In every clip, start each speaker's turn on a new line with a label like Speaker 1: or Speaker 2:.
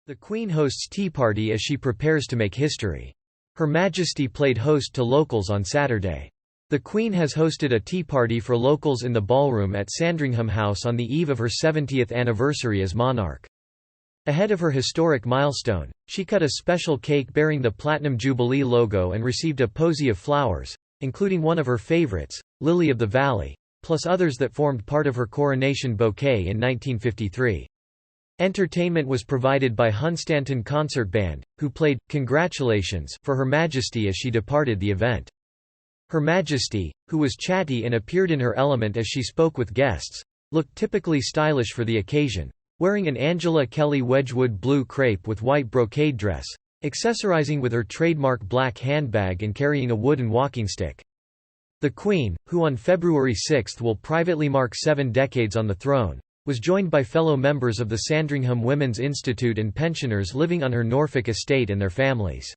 Speaker 1: The Queen hosts tea party as she prepares to make history. Her Majesty played host to locals on Saturday. The Queen has hosted a tea party for locals in the ballroom at Sandringham House on the eve of her 70th anniversary as monarch. Ahead of her historic milestone, she cut a special cake bearing the Platinum Jubilee logo and received a posy of flowers, including one of her favourites, Lily of the Valley, plus others that formed part of her coronation bouquet in 1953. Entertainment was provided by Hunstanton Concert Band, who played "Congratulations" for Her Majesty as she departed the event. Her Majesty, who was chatty and appeared in her element as she spoke with guests, looked typically stylish for the occasion, wearing an Angela Kelly Wedgwood blue crepe with white brocade dress, accessorizing with her trademark black handbag and carrying a wooden walking stick. The Queen, who on February 6 will privately mark 7 decades on the throne, was joined by fellow members of the Sandringham Women's Institute and pensioners living on her Norfolk estate and their families.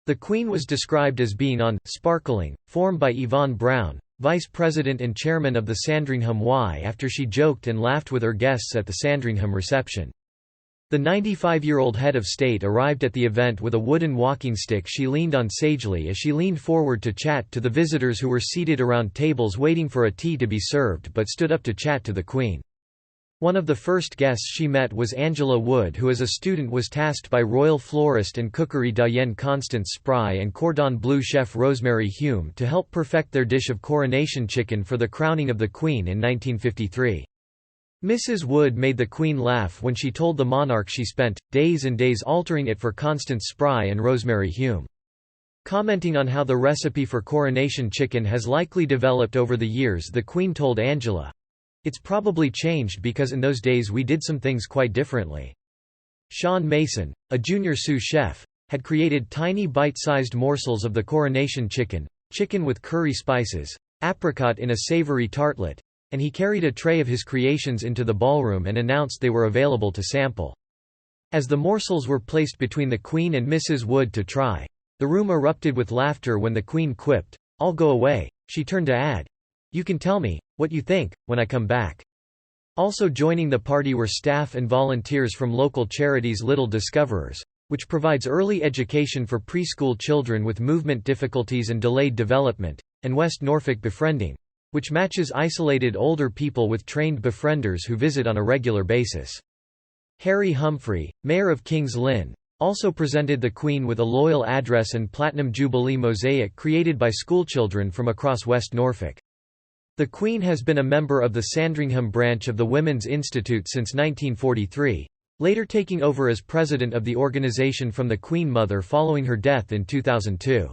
Speaker 1: The Queen was described as being on "sparkling" form by Yvonne Brown, Vice President and Chairman of the Sandringham Y, after she joked and laughed with her guests at the Sandringham reception. The 95-year-old head of state arrived at the event with a wooden walking stick she leaned on sagely as she leaned forward to chat to the visitors who were seated around tables waiting for a tea to be served but stood up to chat to the Queen. One of the first guests she met was Angela Wood, who as a student was tasked by royal florist and cookery doyenne Constance Spry and Cordon Bleu chef Rosemary Hume to help perfect their dish of coronation chicken for the crowning of the Queen in 1953. Mrs. Wood made the Queen laugh when she told the monarch she spent days and days altering it for Constance Spry and Rosemary Hume. Commenting on how the recipe for coronation chicken has likely developed over the years, the Queen told Angela, "It's probably changed because in those days we did some things quite differently." Sean Mason, a junior sous chef, had created tiny bite-sized morsels of the coronation chicken, chicken with curry spices, apricot in a savory tartlet, and he carried a tray of his creations into the ballroom and announced they were available to sample. As the morsels were placed between the Queen and Mrs. Wood to try, the room erupted with laughter when the Queen quipped, "I'll go away." She turned to add, "You can tell me what you think when I come back." Also joining the party were staff and volunteers from local charities Little Discoverers, which provides early education for preschool children with movement difficulties and delayed development, and West Norfolk Befriending, which matches isolated older people with trained befrienders who visit on a regular basis. Harry Humphrey, Mayor of Kings Lynn, also presented the Queen with a loyal address and Platinum Jubilee mosaic created by schoolchildren from across West Norfolk. The Queen has been a member of the Sandringham branch of the Women's Institute since 1943, later taking over as president of the organization from the Queen Mother following her death in 2002.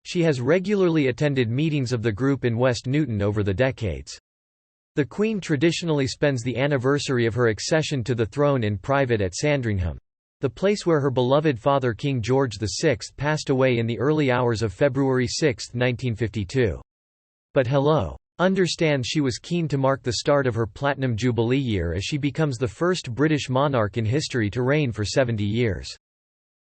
Speaker 1: She has regularly attended meetings of the group in West Newton over the decades. The Queen traditionally spends the anniversary of her accession to the throne in private at Sandringham, the place where her beloved father King George VI passed away in the early hours of February 6, 1952. But Hello understands she was keen to mark the start of her Platinum Jubilee year as she becomes the first British monarch in history to reign for 70 years.